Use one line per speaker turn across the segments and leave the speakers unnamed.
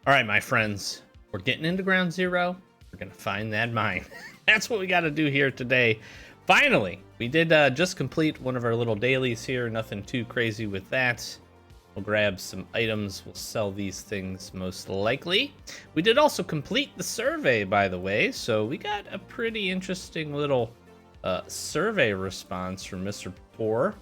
All right, my friends, we're getting into ground zero. We're going to find that mine. That's what we got to do here today. Finally, we did just complete one of our little dailies here. Nothing too crazy with that. We'll grab some items. We'll sell these things most likely. We did also complete the survey, by the way. So we got a pretty interesting little survey response from Mr. Poor.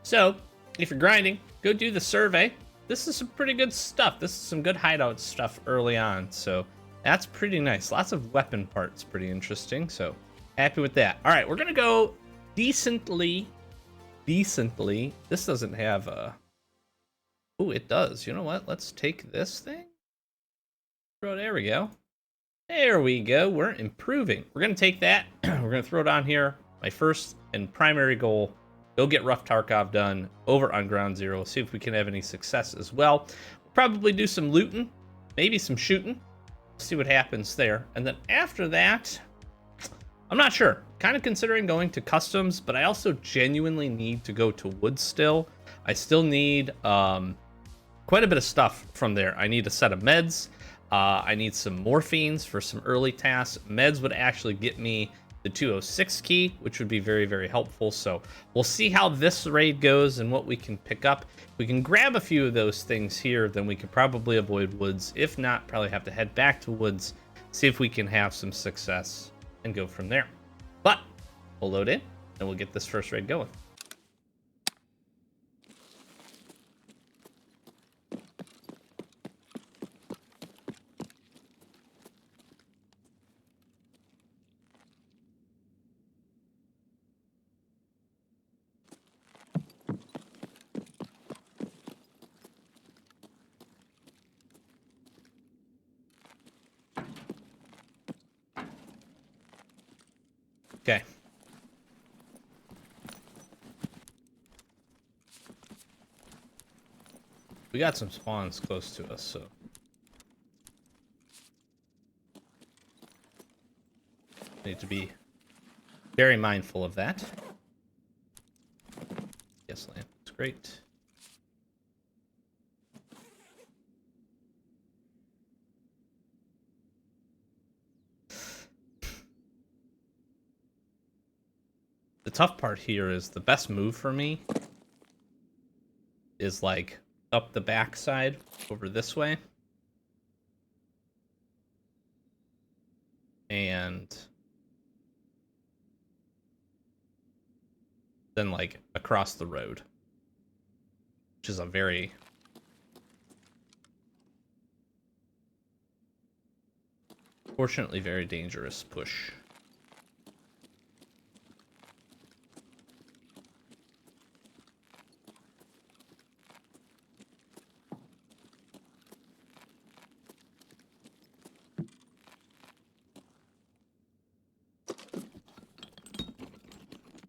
So if you're grinding, go do the survey. This is some pretty good stuff. This is some good hideout stuff early on. So that's pretty nice. Lots of weapon parts. Pretty interesting. So happy with that. All right, we're going to go decently. This doesn't have a... Oh, it does. You know what? Let's take this thing. There we go. There we go. We're improving. We're going to take that. We're going to throw it on here. My first and primary goal, go get Rough Tarkov done over on Ground Zero. See if we can have any success as well. We'll probably do some looting, maybe some shooting. See what happens there. And then after that, I'm not sure. Kind of considering going to customs, but I also genuinely need to go to wood still. I still need quite a bit of stuff from there. I need a set of meds. I need some morphines for some early tasks. Meds would actually get me the 206 key, which would be very, very helpful. So we'll see how this raid goes and what we can pick up. If we can grab a few of those things here, then we could probably avoid woods. If not, probably have to head back to woods, see if we can have some success and go from there. But we'll load in and we'll get this first raid going. Okay. We got some spawns close to us, so need to be very mindful of that. Yes, lamp. It's great. The tough part here is the best move for me is like up the backside over this way. And then like across the road, which is a very fortunately very dangerous push.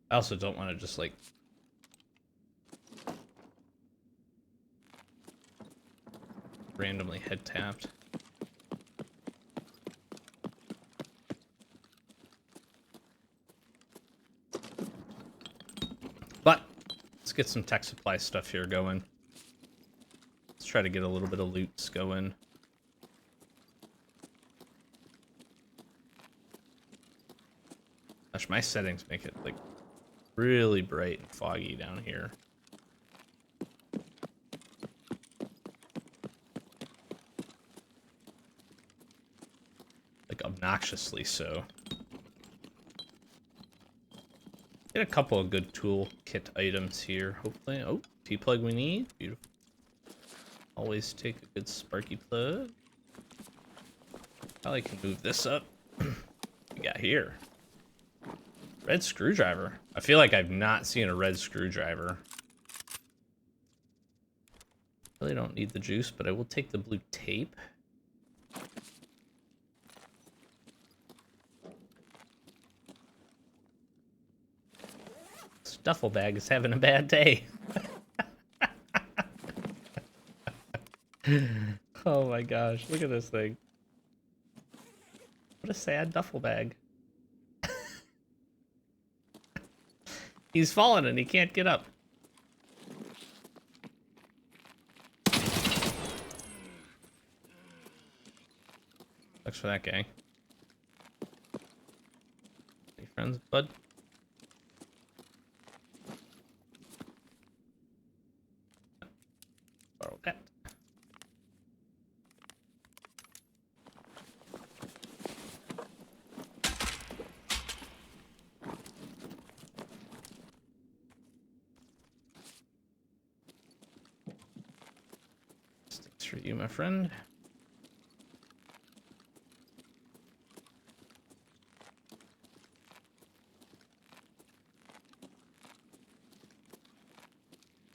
I also don't want to just like randomly head tapped. But let's get some tech supply stuff here going. Let's try to get a little bit of loots going. Gosh, my settings make it like really bright and foggy down here. Like obnoxiously so. Get a couple of good tool kit items here, hopefully. Oh, T-plug we need. Beautiful. Always take a good sparky plug. Probably can move this up. We got here. Red screwdriver. I feel like I've not seen a red screwdriver. Really don't need the juice, but I will take the blue tape. This duffel bag is having a bad day. Oh my gosh, look at this thing. What a sad duffel bag. He's fallen and he can't get up. Thanks for that, guy. Any friends, bud? Borrow that. Thanks for you, my friend.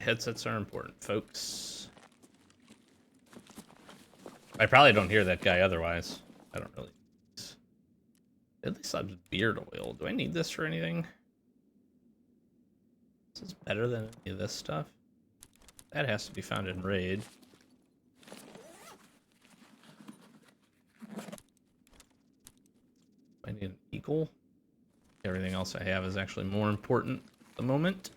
Headsets are important, folks. I probably don't hear that guy otherwise. I don't really. At least I have beard oil. Do I need this for anything? This is better than any of this stuff. That has to be found in Raid. I need an eagle. Everything else I have is actually more important at the moment.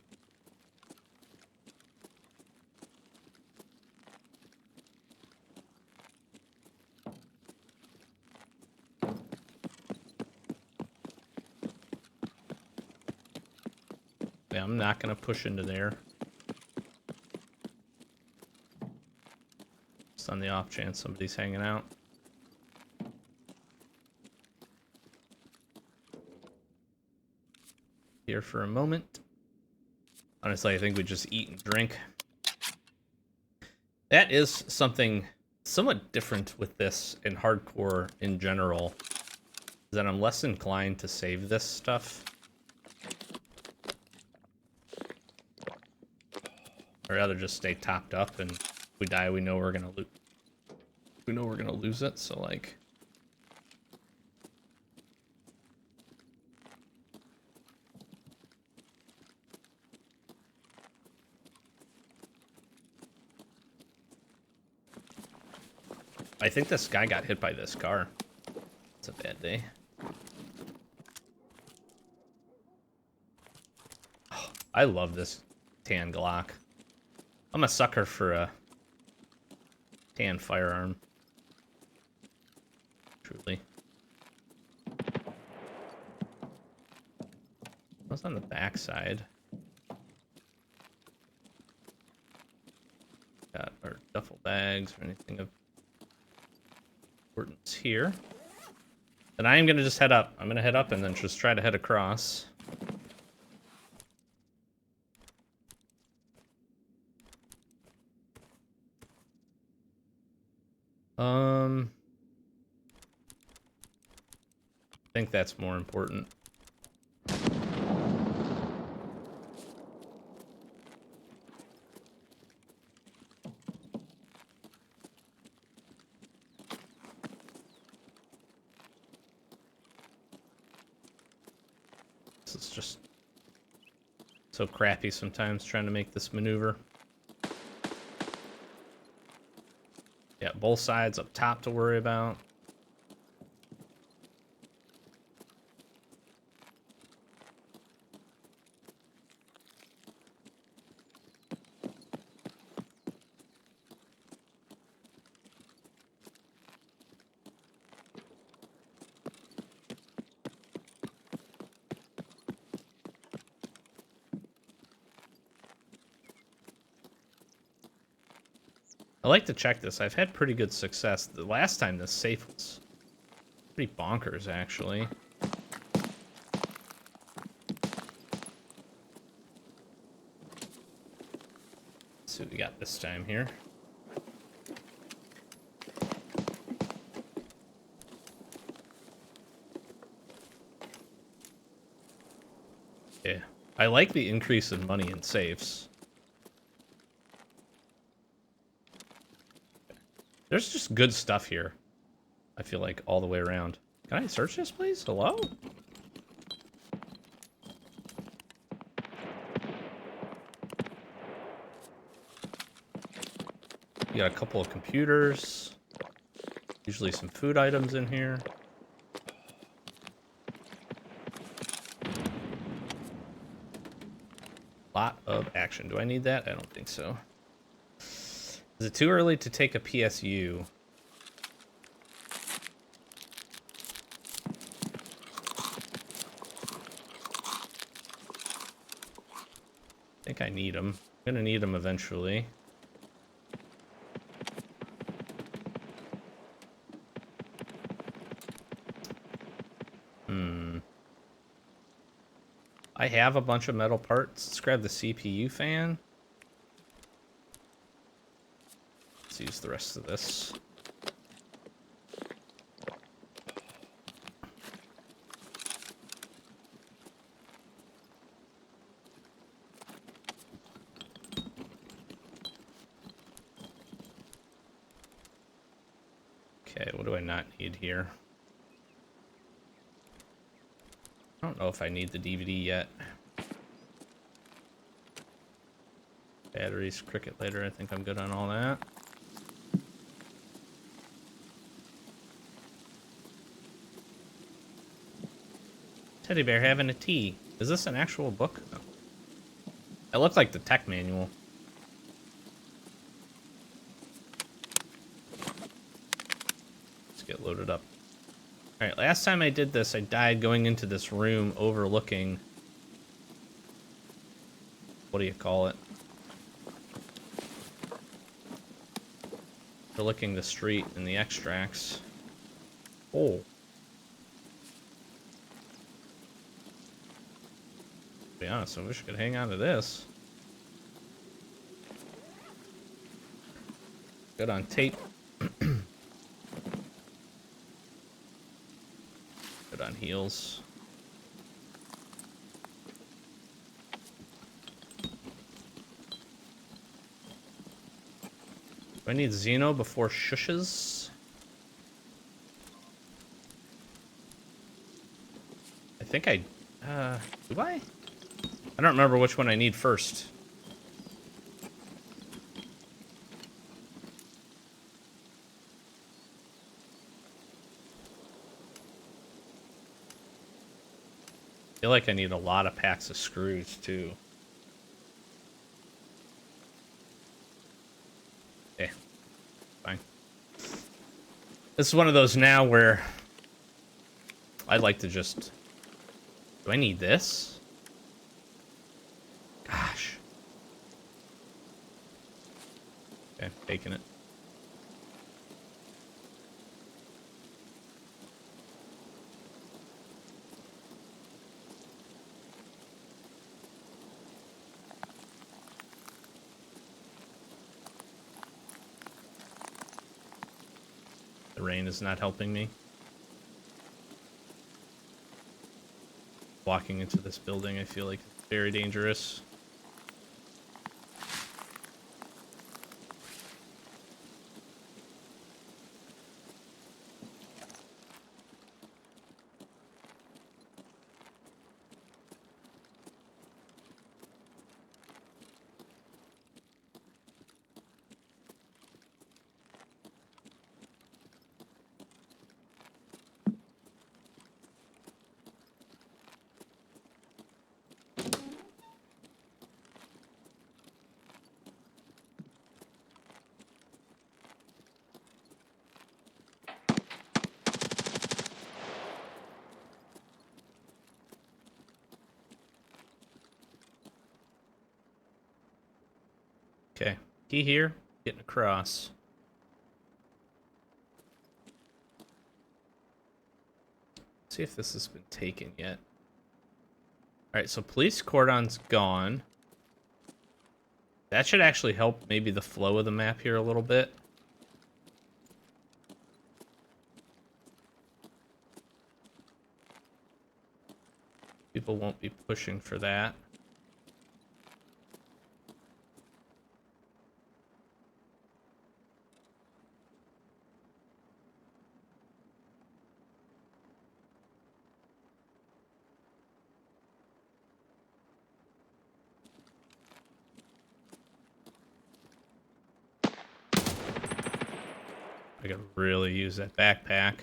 Yeah, I'm not gonna push into there. Just on the off chance somebody's hanging out. Here for a moment. Honestly, I think we just eat and drink. That is something somewhat different with this in hardcore in general, is that I'm less inclined to save this stuff. I'd rather just stay topped up, and if we die, we know we're gonna lose. We know we're gonna lose it, so like. I think this guy got hit by this car. It's a bad day. Oh, I love this tan Glock. I'm a sucker for a tan firearm. Truly. What's on the back side? Got our duffel bags or anything of importance here. And I am going to just head up. I'm going to head up and then just try to head across. I think that's more important. This is just so crappy sometimes trying to make this maneuver. Yeah, both sides up top to worry about. I like to check this. I've had pretty good success. The last time this safe was pretty bonkers, actually. Let's see what we got this time here. Yeah, I like the increase in money in safes. There's just good stuff here, I feel like, all the way around. Can I search this, please? Hello? You got a couple of computers. Usually some food items in here. Lot of action. Do I need that? I don't think so. Is it too early to take a PSU? think I need them. I'm gonna need them eventually. I have a bunch of metal parts. Let's grab the CPU fan. Let's use the rest of this. Okay, what do I not need here? I don't know if I need the DVD yet. Batteries, cricket lighter, I think I'm good on all that. Teddy bear having a tea. Is this an actual book? No. It looked like the tech manual. Let's get loaded up. Alright, last time I did this, I died going into this room overlooking... What do you call it? Overlooking the street and the extracts. Oh. To be honest, I wish I could hang on to this. Good on tape. Good on heels. Do I need Xeno before shushes? I think I... do I? I don't remember which one I need first. I feel like I need a lot of packs of screws, too. Yeah, fine. This is one of those now where I'd like to just... Do I need this? Gosh. Okay, taking it. The rain is not helping me. Walking into this building, I feel like it's very dangerous. Okay, key here, getting across. See if this has been taken yet. Alright, so police cordon's gone. That should actually help maybe the flow of the map here a little bit. People won't be pushing for that. I could really use that backpack.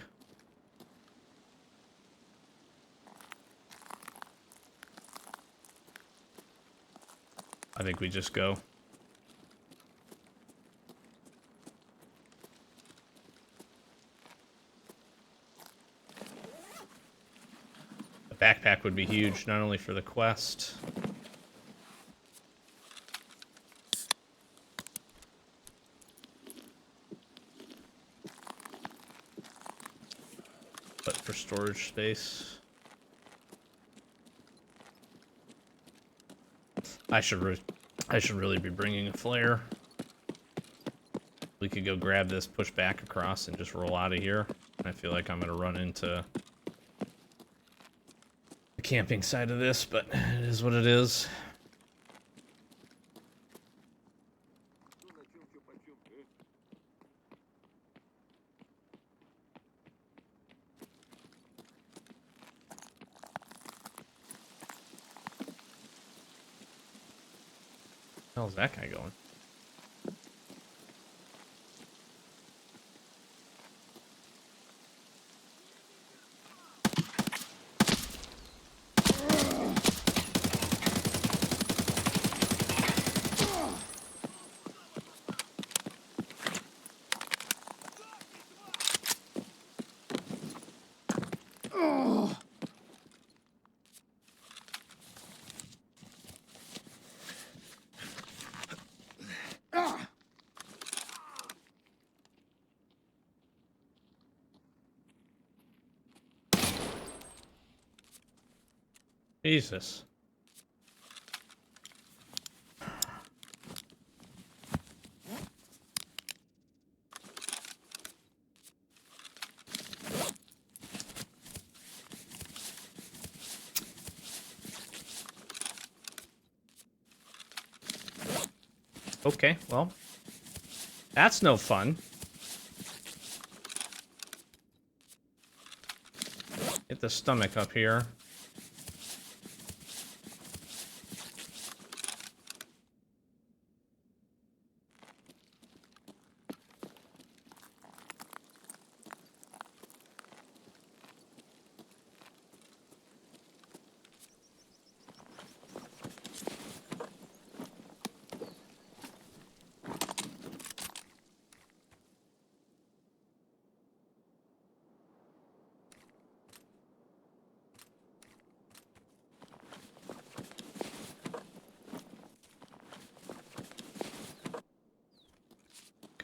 I think we just go. The backpack would be huge, not only for the quest. for storage space. I should really be bringing a flare. We could go grab this, push back across, and just roll out of here. I feel like I'm gonna run into the camping side of this, but it is what it is. How's that guy going? Jesus. Okay, well, that's no fun. Get the stomach up here.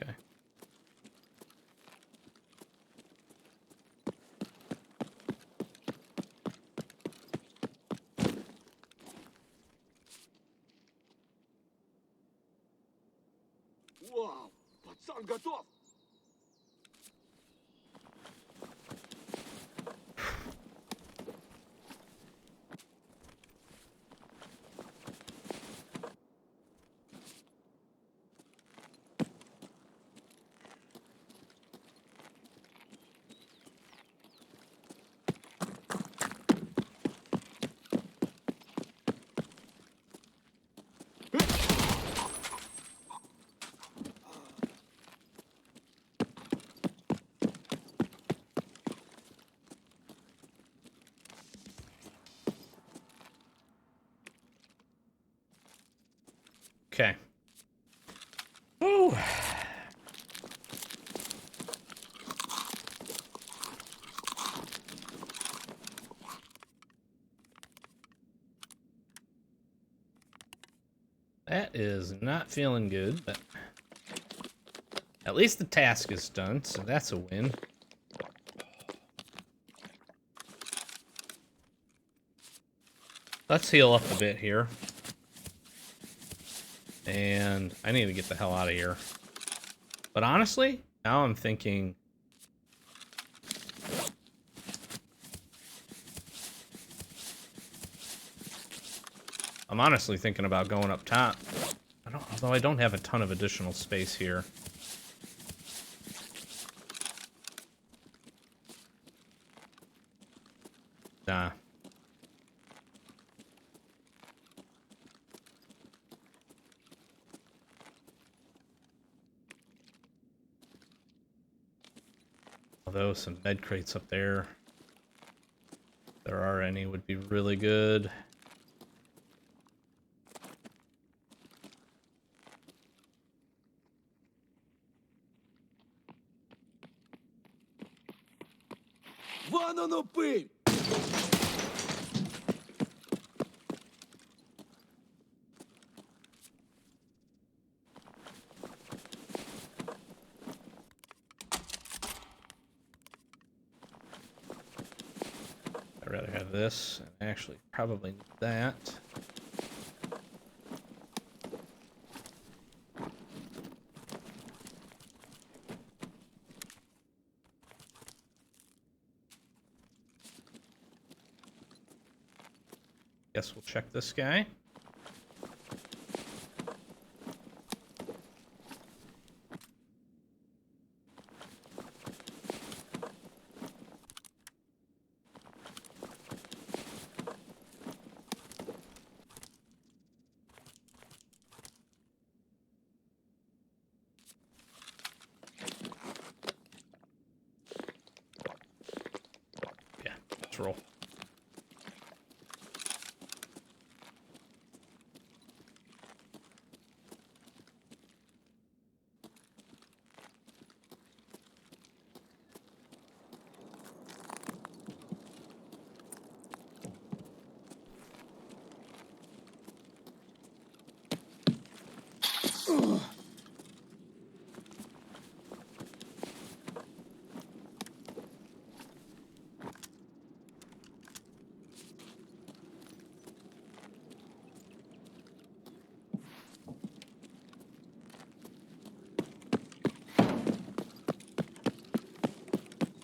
Okay.
Вау! Пацан готов!
Okay. Woo. That is not feeling good, but at least the task is done, so that's a win. Let's heal up a bit here. And I need to get the hell out of here. But honestly, now I'm thinking... I'm honestly thinking about going up top. Although I don't have a ton of additional space here. Nah. Although some med crates up there, if there are any, would be really good.
Вон оно пыль!
I'd rather have this. I actually probably need that. Guess we'll check this guy. Yeah, let's roll.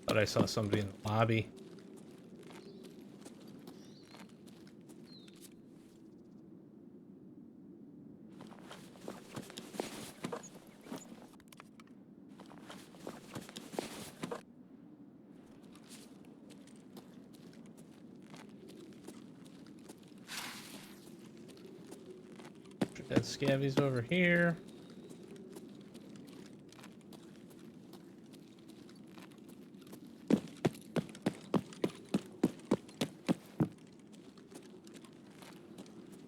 Thought I saw somebody in the lobby. Dead scavies over here.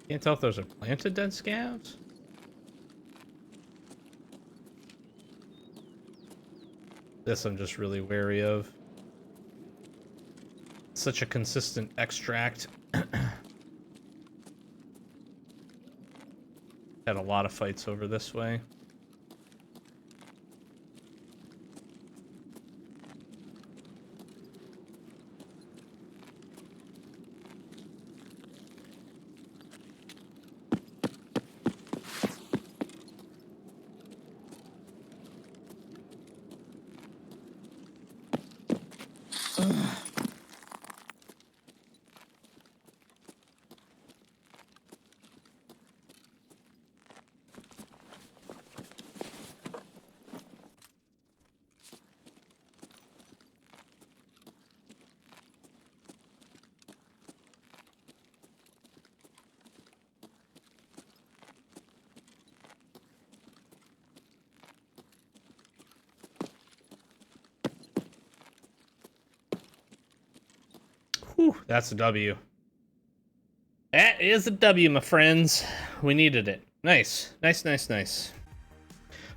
Can't tell if those are planted dead scavs. This I'm just really wary of. Such a consistent extract. Had a lot of fights over this way. Whew, that's a W. That is a W, my friends. We needed it. Nice. Nice, nice, nice.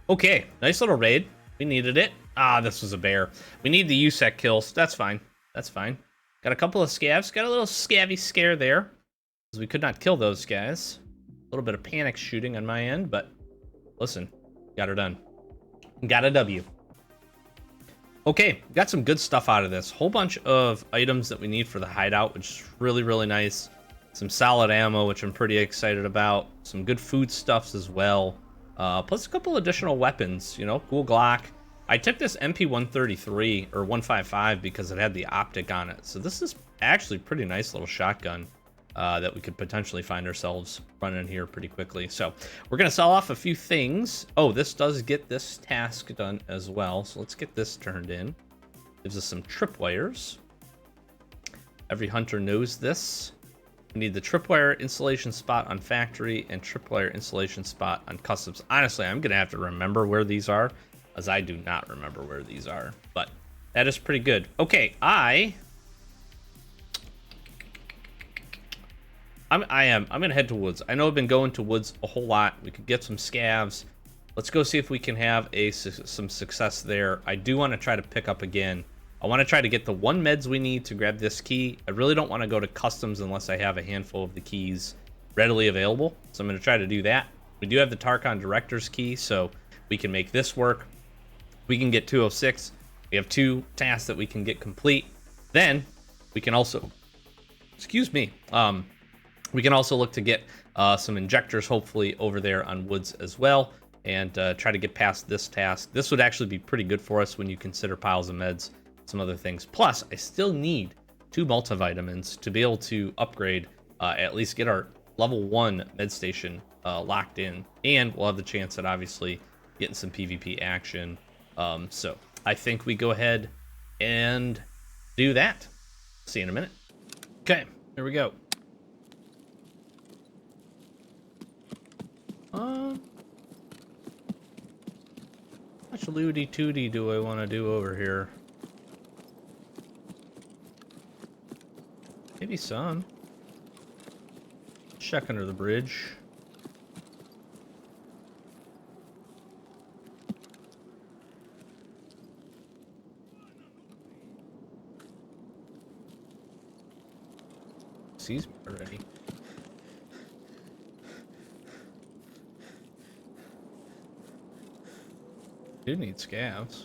Okay, nice little raid. We needed it. Ah, this was a bear. We need the USEC kills. That's fine. That's fine. Got a couple of scavs. Got a little scavvy scare there, because we could not kill those guys. A little bit of panic shooting on my end, but listen, got her done. Got a W. Okay, got some good stuff out of this. Whole bunch of items that we need for the hideout, which is really, really nice. Some solid ammo, which I'm pretty excited about. Some good food stuffs as well. Plus a couple additional weapons, you know, cool Glock. I took this MP133 or 155 because it had the optic on it. So this is actually a pretty nice little shotgun that we could potentially find ourselves running here pretty quickly. So we're going to sell off a few things. Oh, this does get this task done as well. So let's get this turned in. Gives us some tripwires. Every hunter knows this. We need the tripwire installation spot on factory and tripwire installation spot on customs. Honestly, I'm going to have to remember where these are, as I do not remember where these are. But that is pretty good. Okay, I'm gonna head to woods. I know I've been going to woods a whole lot. We could get some scavs. Let's go see if we can have some success there. I do want to try to pick up again. I want to try to get the 1 meds we need to grab this key. I really don't want to go to customs unless I have a handful of the keys readily available. So I'm going to try to do that. We do have the Tarkov director's key, so we can make this work. We can get 206. We have 2 tasks that we can get complete. Then we can also Excuse me. We can also look to get some injectors, hopefully, over there on Woods as well, and try to get past this task. This would actually be pretty good for us when you consider piles of meds, some other things. Plus, I still need 2 multivitamins to be able to upgrade, at least get our level 1 med station locked in, and we'll have the chance at obviously getting some PvP action. So I think we go ahead and do that. See you in a minute. Okay, here we go. How much looty tooty do I want to do over here? Maybe some. Check under the bridge. Sees me already. Do need scavs.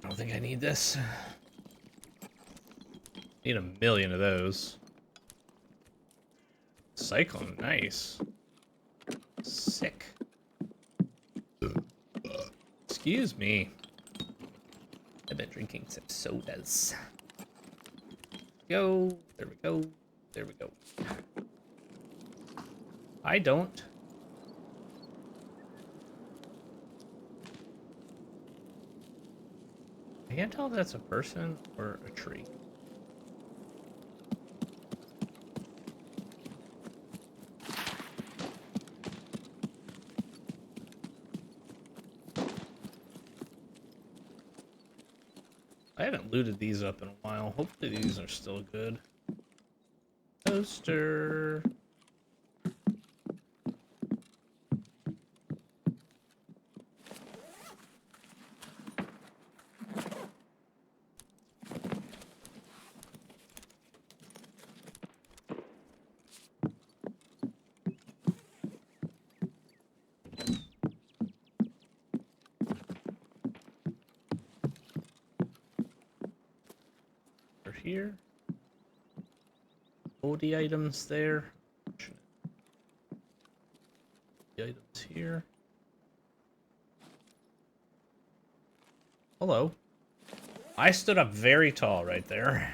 I don't think I need this. Need a million of those. Cyclone, nice. Sick. Excuse me. I've been drinking some sodas. Go. There we go. There we go. I don't. I can't tell if that's a person or a tree. I haven't looted these up in a while. Hopefully these are still good. Toaster. Here. The items there. The items here. Hello. I stood up very tall right there.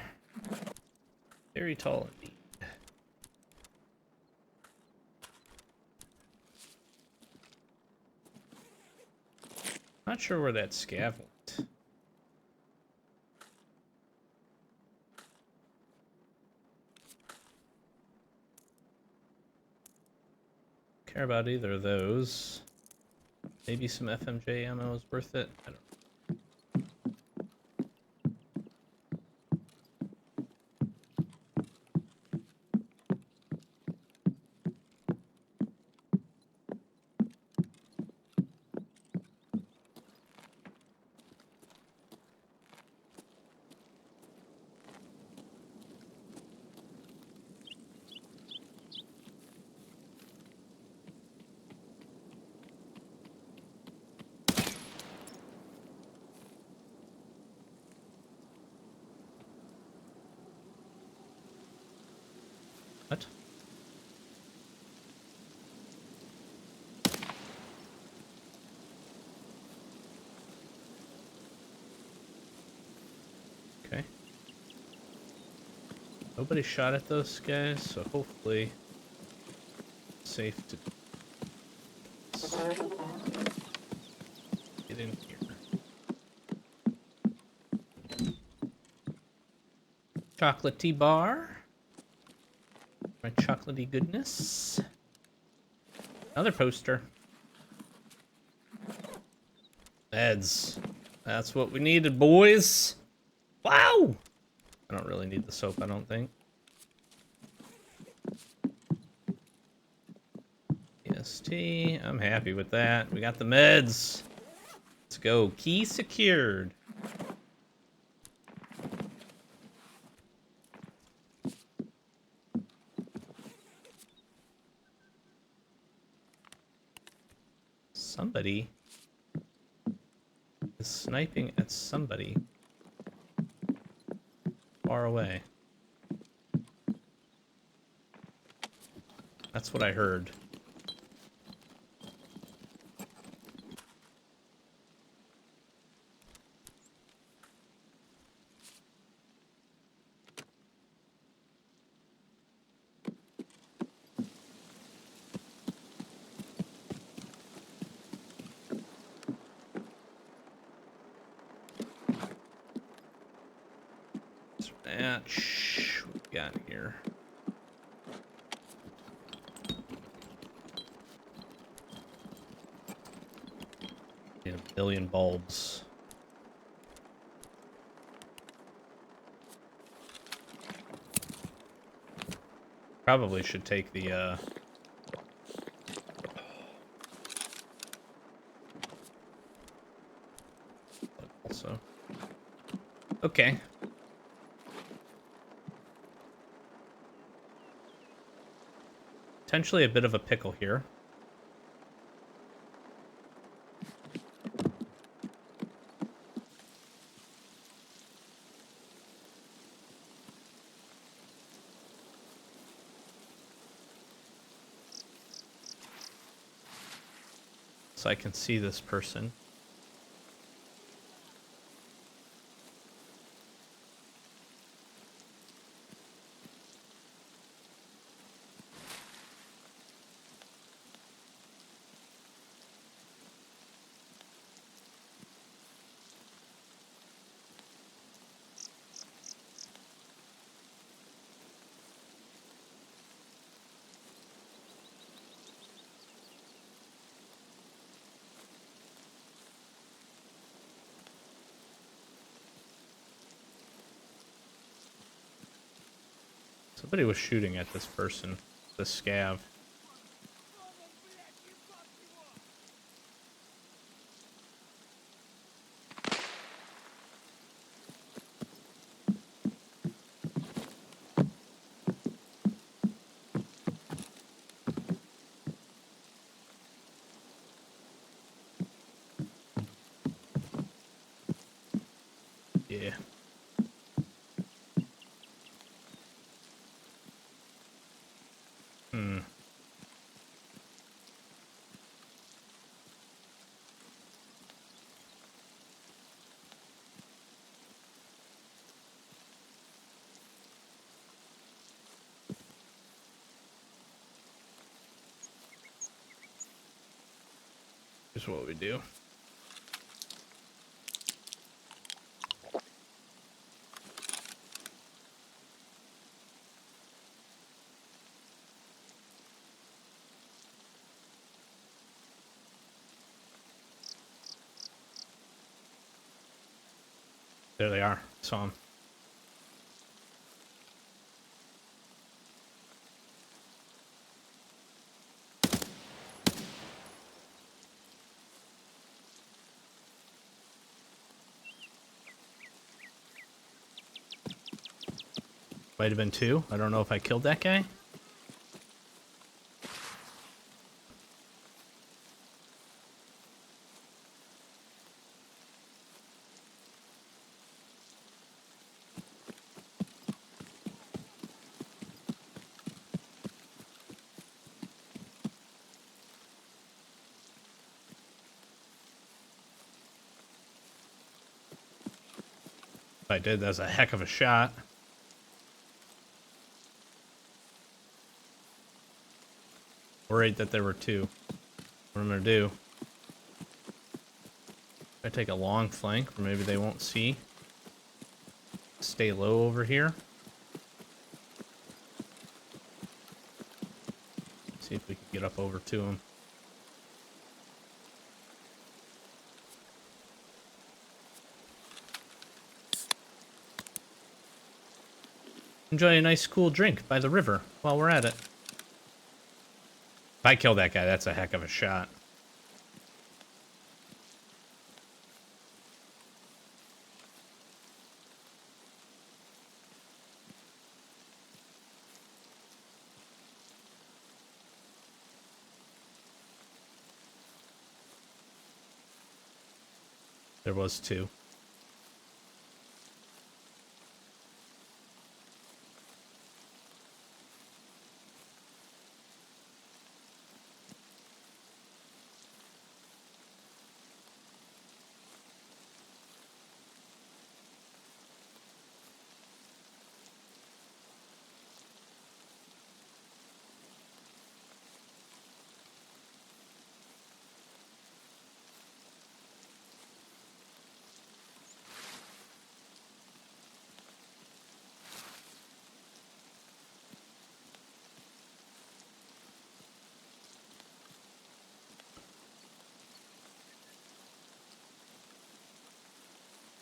Very tall indeed. Not sure where that scav went. Care about either of those. Maybe some FMJ ammo is worth it. I don't know. What? Okay. Nobody shot at those guys, so hopefully it's safe to get in here. Chocolatey bar. My chocolatey goodness. Another poster. Meds. That's what we needed, boys. Wow! I don't really need the soap, I don't think. EST. I'm happy with that. We got the meds. Let's go. Key secured. somebody is sniping at somebody far away. That's what I heard. What we got here? Need a billion bulbs. Probably should take the also. Okay. Potentially a bit of a pickle here. So I can see this person. Somebody was shooting at this person, the scav. Yeah. Hmm. Here's what we do. There they are. Saw them. Might have been two. I don't know if I killed that guy. If I did, that's a heck of a shot. Worried that there were two. What I'm gonna do? I take a long flank, or maybe they won't see. Stay low over here. See if we can get up over to them. Enjoy a nice cool drink by the river while we're at it. If I kill that guy, that's a heck of a shot. There was two.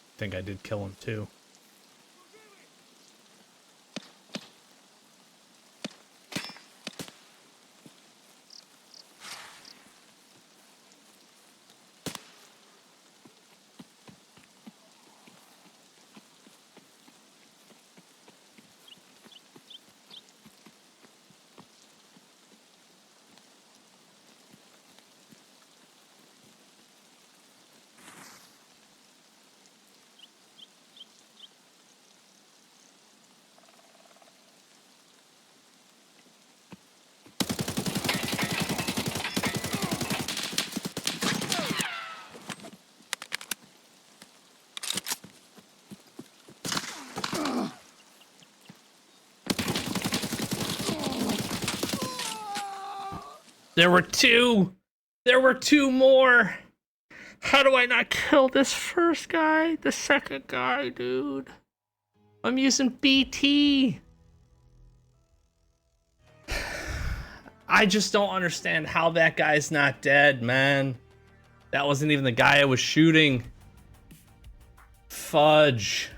I think I did kill him too. There were two! There were two more! How do I not kill this first guy? The second guy, dude. I'm using BT. I just don't understand how that guy's not dead, man. That wasn't even the guy I was shooting. Fudge.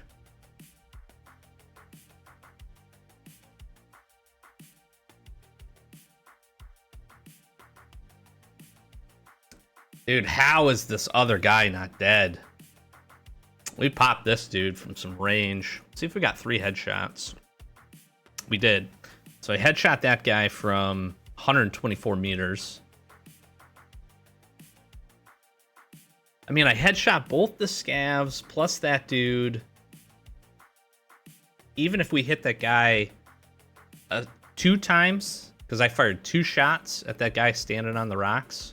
Dude, how is this other guy not dead? We popped this dude from some range. Let's see if we got 3 headshots. We did. So I headshot that guy from 124 meters. I mean, I headshot both the scavs plus that dude. Even if we hit that guy 2 times, because I fired 2 shots at that guy standing on the rocks.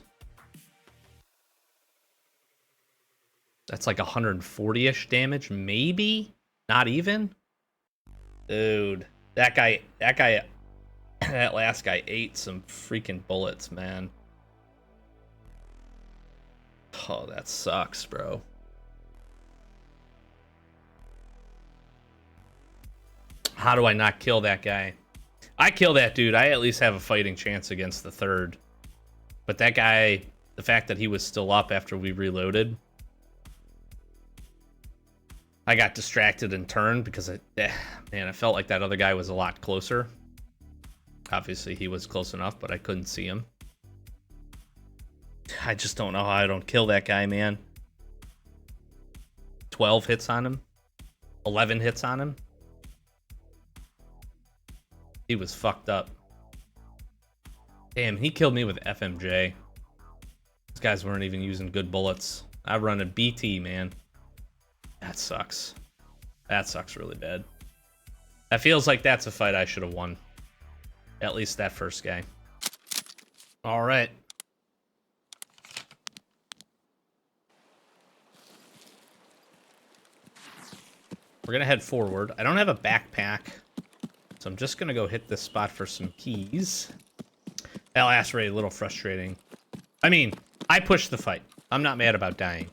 That's like 140-ish damage, maybe? Not even? Dude, that last guy ate some freaking bullets, man. Oh, that sucks, bro. How do I not kill that guy? I kill that dude, I at least have a fighting chance against the third. But that guy, the fact that he was still up after we reloaded, I got distracted and turned because man, I felt like that other guy was a lot closer. Obviously, he was close enough, but I couldn't see him. I just don't know how I don't kill that guy, man. 12 hits on him. 11 hits on him. He was fucked up. Damn, he killed me with FMJ. These guys weren't even using good bullets. I run a BT, man. That sucks. That sucks really bad. That feels like that's a fight I should have won. At least that first guy. All right. We're going to head forward. I don't have a backpack, so I'm just going to go hit this spot for some keys. That last raid, a little frustrating. I mean, I pushed the fight. I'm not mad about dying.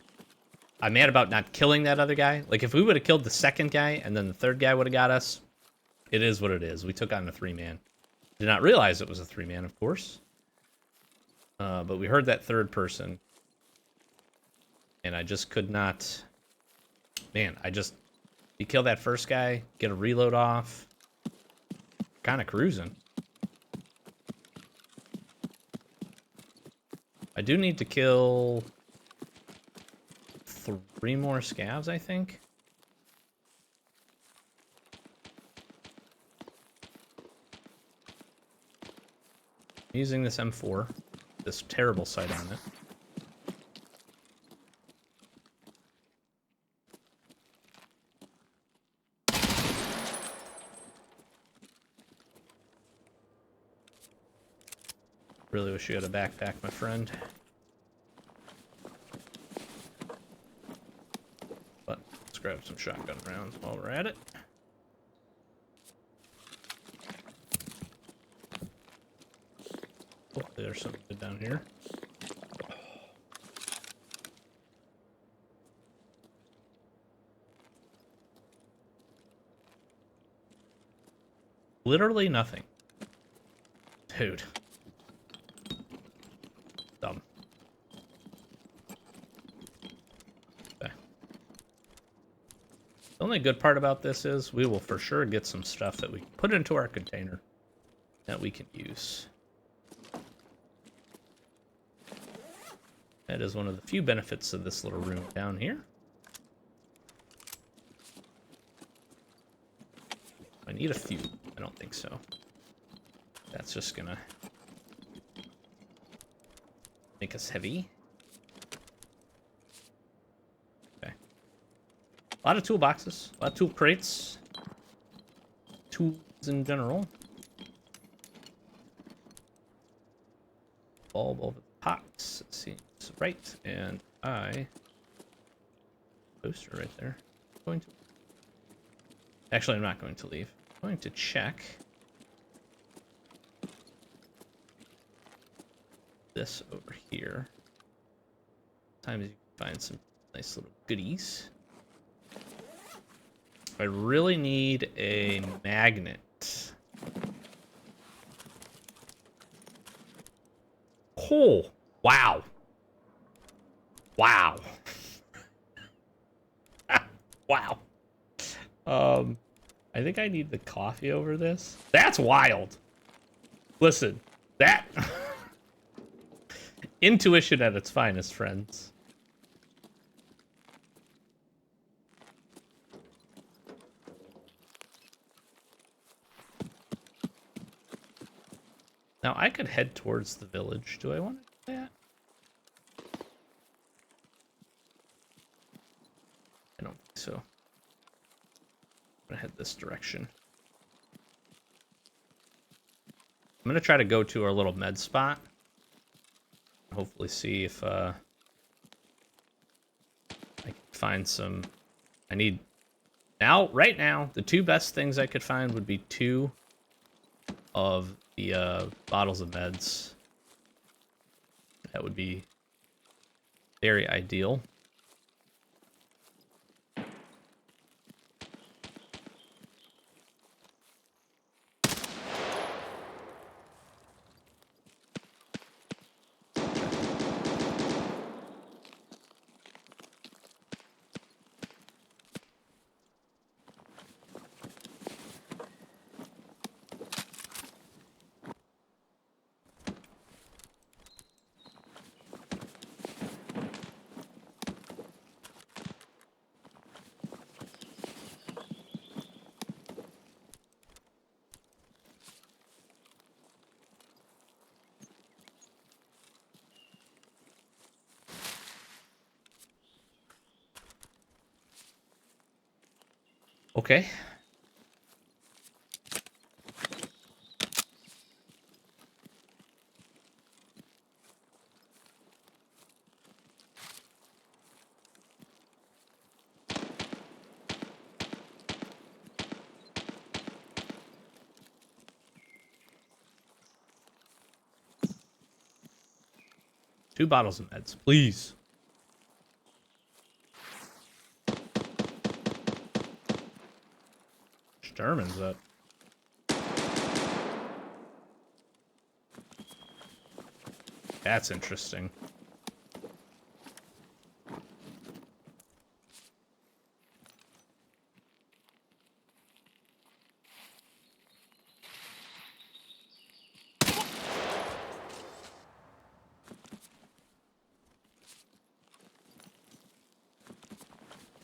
I'm mad about not killing that other guy. Like, if we would have killed the second guy and then the third guy would have got us, it is what it is. We took on a 3-man. Did not realize it was a 3-man, of course. But we heard that third person. And I just could not... Man, you kill that first guy, get a reload off. Kind of cruising. I do need to kill 3 more scavs, I think. I'm using this M4, this terrible sight on it. Really wish you had a backpack, my friend. But let's grab some shotgun rounds while we're at it. Hopefully there's something good down here. Literally nothing. Dude. Dumb. Okay. The only good part about this is we will for sure get some stuff that we can put into our container that we can use. That is one of the few benefits of this little room down here. I need a few. I don't think so. That's just gonna make us heavy. Okay. A lot of toolboxes, a lot of tool crates, tools in general. Bulb over the pots. Let's see. It's right, and poster right there. Going to. Actually, I'm not going to leave. I'm going to check this over here. Sometimes you can find some nice little goodies. I really need a magnet. Oh, wow. Wow. Wow. I think I need the coffee over this. That's wild. Listen, that intuition at its finest, friends. Now I could head towards the village. Do I want to do that? I don't think so. I'm gonna head this direction. I'm gonna try to go to our little med spot. Hopefully see if I can find some. I need right now the two best things I could find would be 2 of the bottles of meds. That would be very ideal. Okay. Two bottles of meds, please. Sturman's up. That's interesting.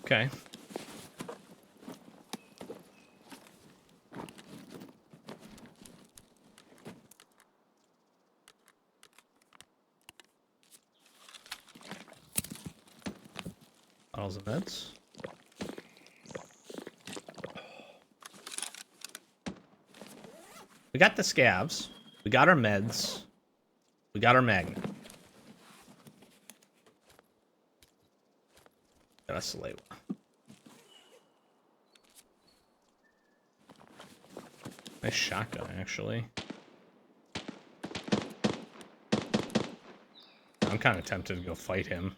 Okay. Bottles of meds. We got the scabs. We got our meds. We got our magnet. Got a Salewa. Nice shotgun, actually. I'm kind of tempted to go fight him.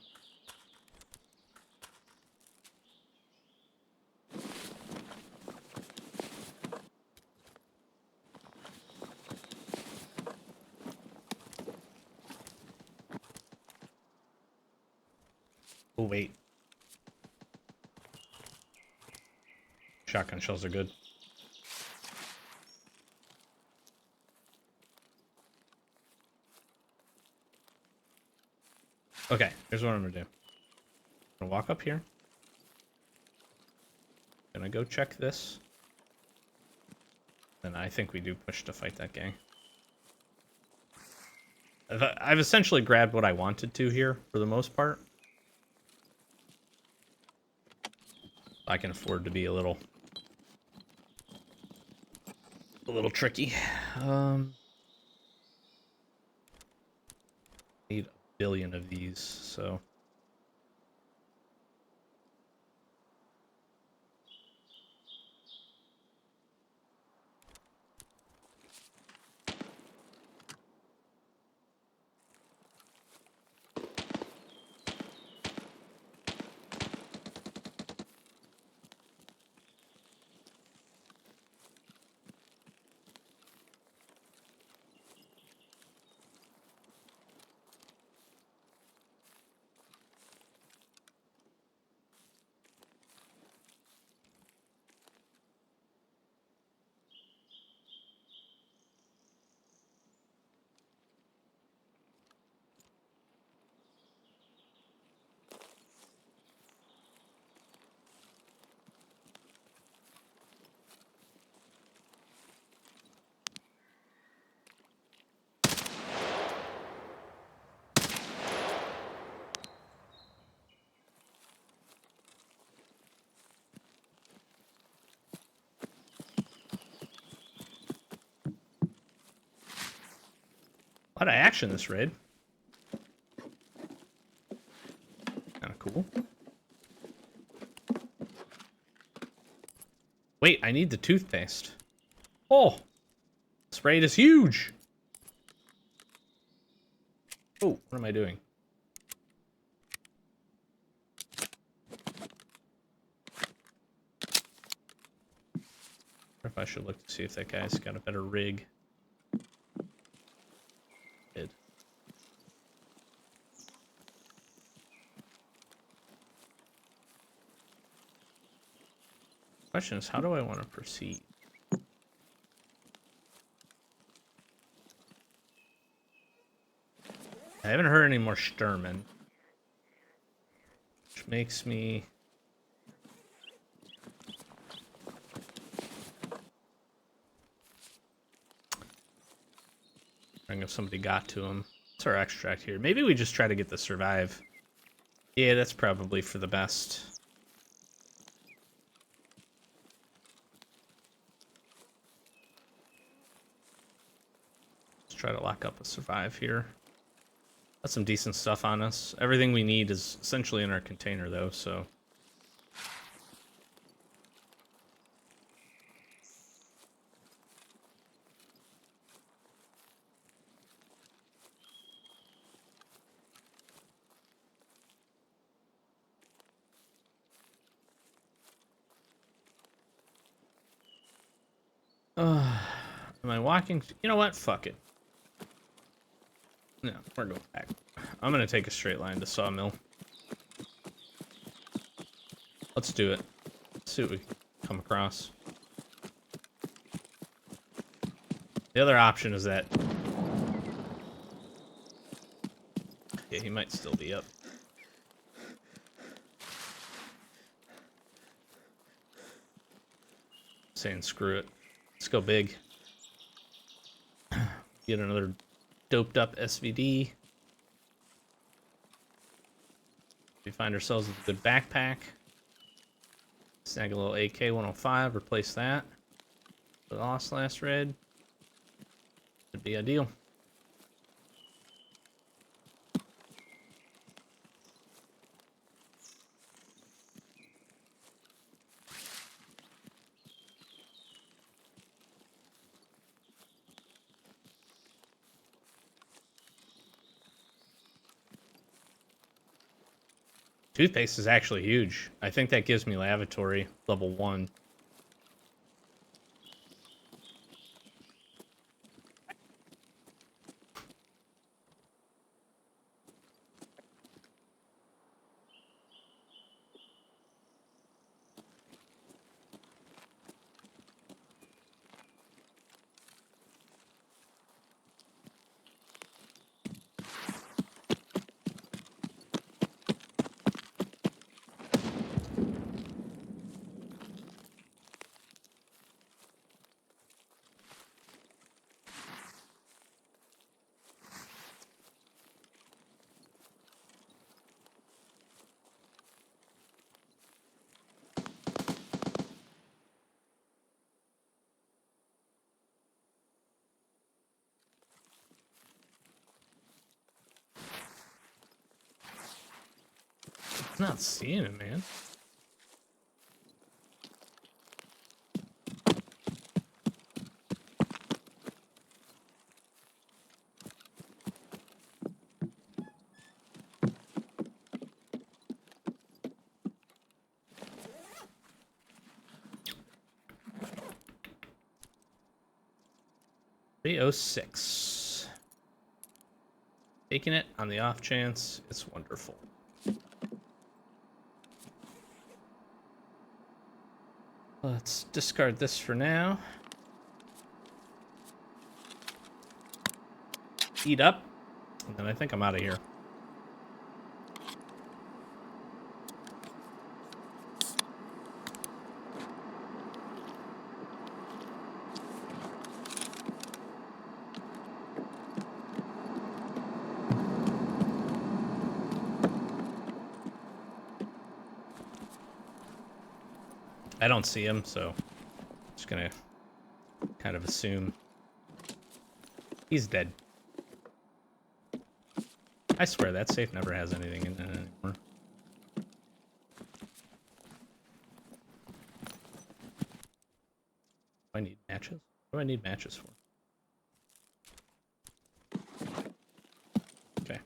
Oh, wait. Shotgun shells are good. Okay, here's what I'm gonna do. I'm gonna walk up here. Gonna go check this. And I think we do push to fight that gang. I've essentially grabbed what I wanted to here, for the most part. I can afford to be a little tricky. Need a billion of these, so. A lot of action this raid. Kinda cool. Wait, I need the toothpaste. Oh! This raid is huge! Oh, what am I doing? I wonder if I should look to see if that guy's got a better rig. Did. Question is, how do I want to proceed? I haven't heard any more Sturman. Which makes me... wondering if somebody got to him. What's our extract here? Maybe we just try to get the survive. Yeah, that's probably for the best. Let's try to lock up a survive here. Got some decent stuff on us. Everything we need is essentially in our container, though, so... Am I walking? You know what? Fuck it. No, we're going back. I'm gonna take a straight line to Sawmill. Let's do it. Let's see what we come across. The other option is that... yeah, he might still be up. Saying screw it. Let's go big. Get another doped up SVD. We find ourselves with a good backpack. Snag a little AK-105, replace that. We lost last raid. Would be ideal. Toothpaste is actually huge. I think that gives me lavatory level 1. I'm not seeing it, man. $306. Taking it on the off chance. It's wonderful. Let's discard this for now. Eat up. And then I think I'm out of here. I don't see him, so I'm just gonna kind of assume he's dead. I swear that safe never has anything in it anymore. Do I need matches? What do I need matches for? Okay.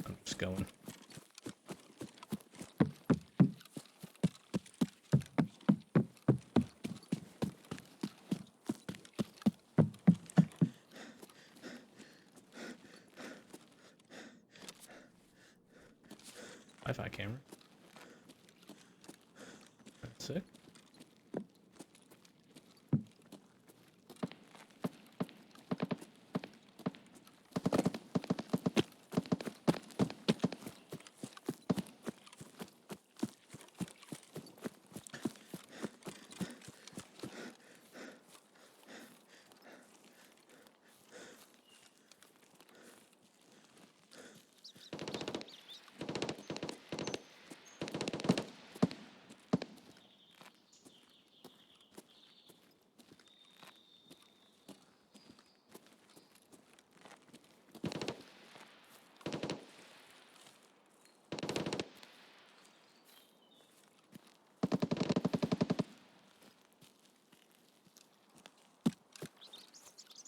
I'm just going. Wi-Fi camera. That's sick.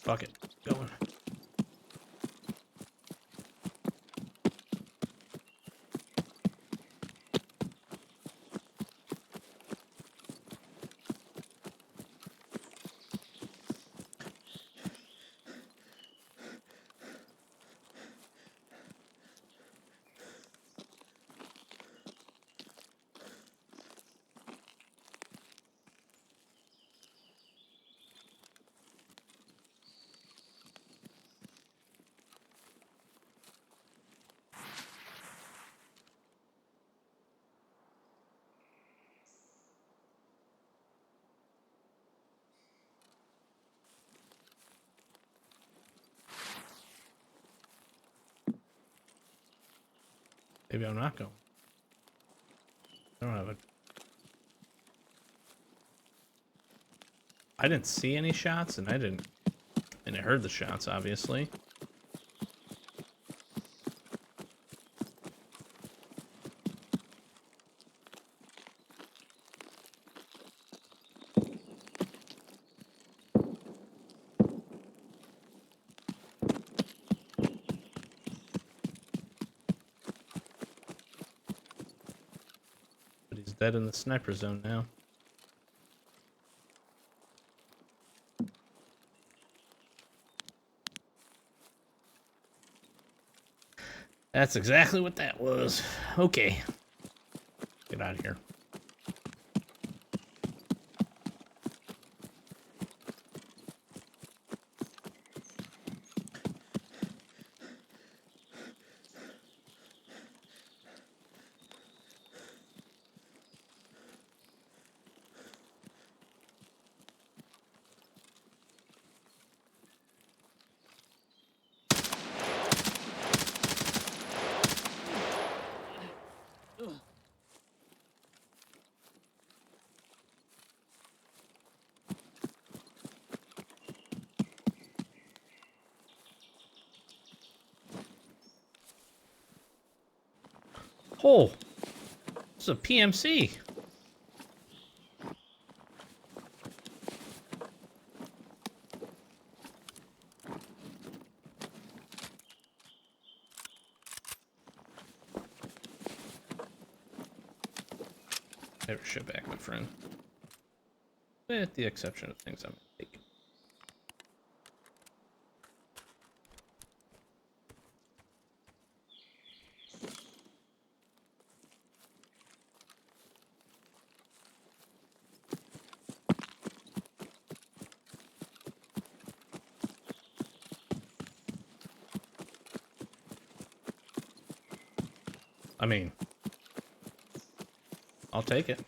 Fuck it. Going. Maybe I'm not going. I don't have it. I didn't see any shots, and I heard the shots, obviously. dead in the sniper zone now. That's exactly what that was. Okay. Get out of here. Oh, it's a PMC. Never shit back, my friend. With the exception of things I'm gonna take. I mean, I'll take it.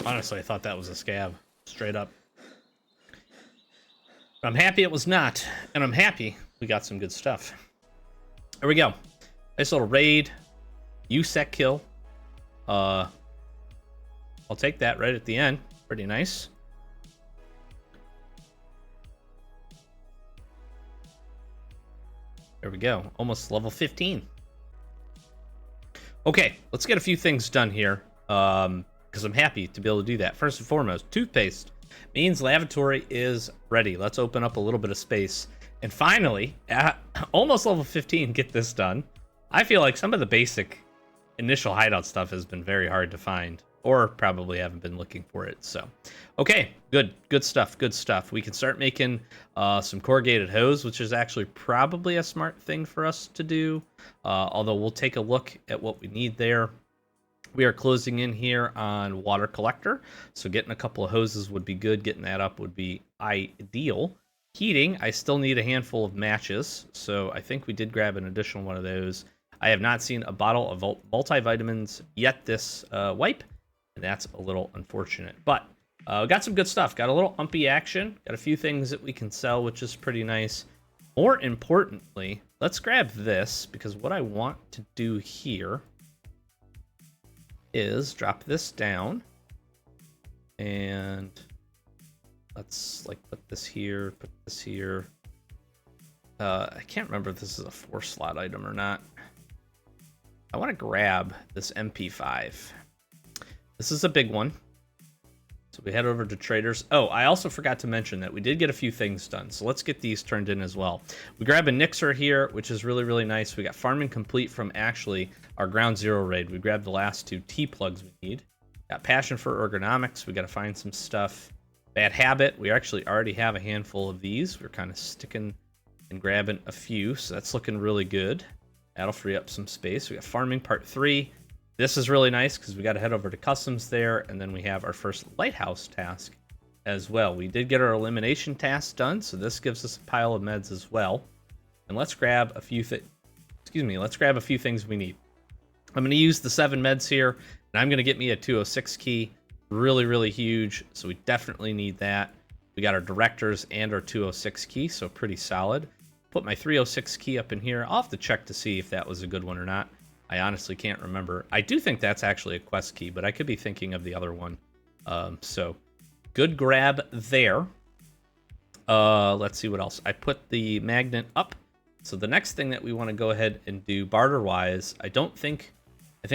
Honestly, I thought that was a scab. Straight up. But I'm happy it was not. And I'm happy we got some good stuff. There we go. Nice little raid. USEC kill. I'll take that right at the end. Pretty nice. There we go. Almost level 15. Okay, let's get a few things done here. Because I'm happy to be able to do that. First and foremost, toothpaste means lavatory is ready. Let's open up a little bit of space. And finally, at almost level 15, get this done. I feel like some of the basic initial hideout stuff has been very hard to find, or probably haven't been looking for it. So, okay, good stuff, good stuff. We can start making some corrugated hose, which is actually probably a smart thing for us to do. Although we'll take a look at what we need there. We are closing in here on water collector, so getting a couple of hoses would be good. Getting that up would be ideal. Heating, I still need a handful of matches, so I think we did grab an additional one of those. I have not seen a bottle of multivitamins yet this wipe, and that's a little unfortunate. But we got some good stuff. Got a little umpy action. Got a few things that we can sell, which is pretty nice. More importantly, let's grab this, because what I want to do here is drop this down, and let's like put this here, put this here. I can't remember if this is a 4-slot item or not. I want to grab this MP5. This is a big one. So we head over to traders. Oh, I also forgot to mention that we did get a few things done. So let's get these turned in as well. We grab a Nixer here, which is really, really nice. We got farming complete from actually our ground zero raid. We grabbed the last 2 T-plugs we need. Got passion for ergonomics. We got to find some stuff. Bad habit. We actually already have a handful of these. We're kind of sticking and grabbing a few. So that's looking really good. That'll free up some space. We got farming part 3. This is really nice because we got to head over to customs there, and then we have our first lighthouse task as well. We did get our elimination task done, so this gives us a pile of meds as well. And let's grab a few excuse me, let's grab a few things we need. I'm going to use the 7 meds here, and I'm going to get me a 206 key. Really, really huge, so we definitely need that. We got our directors and our 206 key, so pretty solid. Put my 306 key up in here. I'll have to check to see if that was a good one or not. I honestly can't remember. I do think that's actually a quest key, but I could be thinking of the other one. So good grab there. Let's see what else. I put the magnet up. So the next thing that we want to go ahead and do barter-wise, I think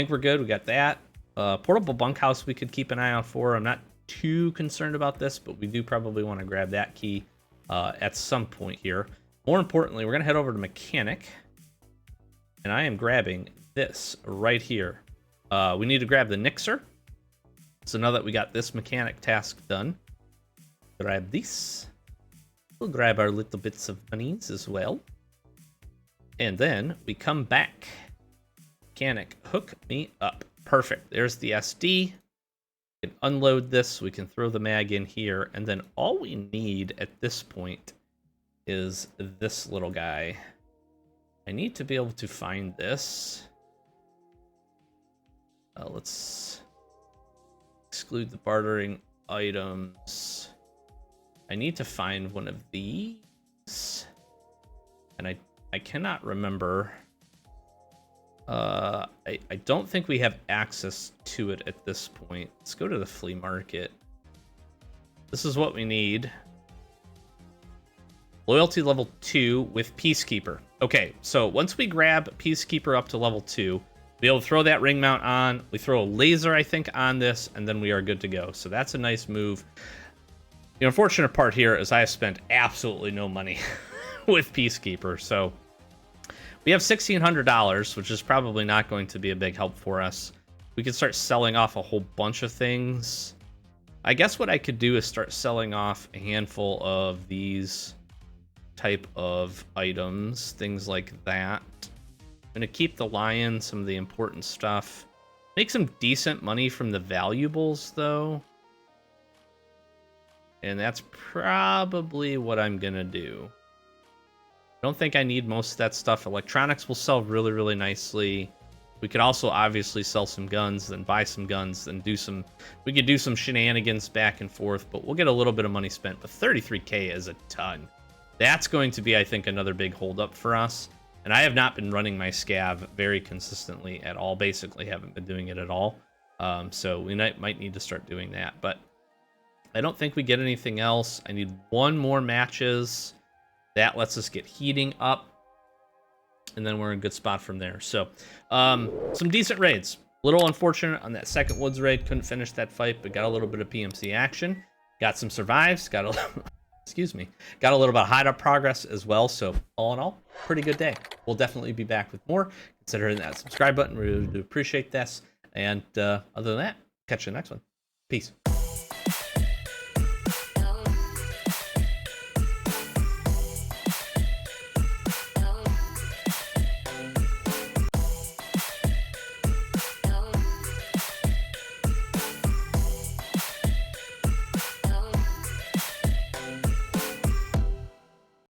we're good. We got that. Portable bunkhouse we could keep an eye out for. I'm not too concerned about this, but we do probably want to grab that key at some point here. More importantly, we're going to head over to mechanic, and I am grabbing this right here. We need to grab the Nixer. So now that we got this mechanic task done, grab this. We'll grab our little bits of monies as well. And then we come back. Mechanic, hook me up. Perfect. There's the SD. We can unload this. We can throw the mag in here. And then all we need at this point is this little guy. I need to be able to find this. Let's exclude the bartering items. I need to find one of these. And I cannot remember. I don't think we have access to it at this point. Let's go to the flea market. This is what we need. Loyalty level 2 with Peacekeeper. Okay, so once we grab Peacekeeper up to level 2, be able to throw that ring mount on. We throw a laser, I think, on this, and then we are good to go. So that's a nice move. The unfortunate part here is I have spent absolutely no money with Peacekeeper. So we have $1,600, which is probably not going to be a big help for us. We could start selling off a whole bunch of things. I guess what I could do is start selling off a handful of these type of items, things like that. I'm going to keep the lion, some of the important stuff. Make some decent money from the valuables, though. And that's probably what I'm going to do. I don't think I need most of that stuff. Electronics will sell really, really nicely. We could also obviously sell some guns, then buy some guns, then do some... We could do some shenanigans back and forth, but we'll get a little bit of money spent. But 33K is a ton. That's going to be, I think, another big holdup for us. And I have not been running my scav very consistently at all. Basically, haven't been doing it at all. So we might need to start doing that. But I don't think we get anything else. I need one more matches. That lets us get heating up. And then we're in a good spot from there. So some decent raids. A little unfortunate on that second woods raid. Couldn't finish that fight, but got a little bit of PMC action. Got some survives. Got a... Excuse me. Got a little bit of hideout progress as well. So all in all, pretty good day. We'll definitely be back with more. Consider hitting that subscribe button. We really do appreciate this. And other than that, catch you in the next one. Peace.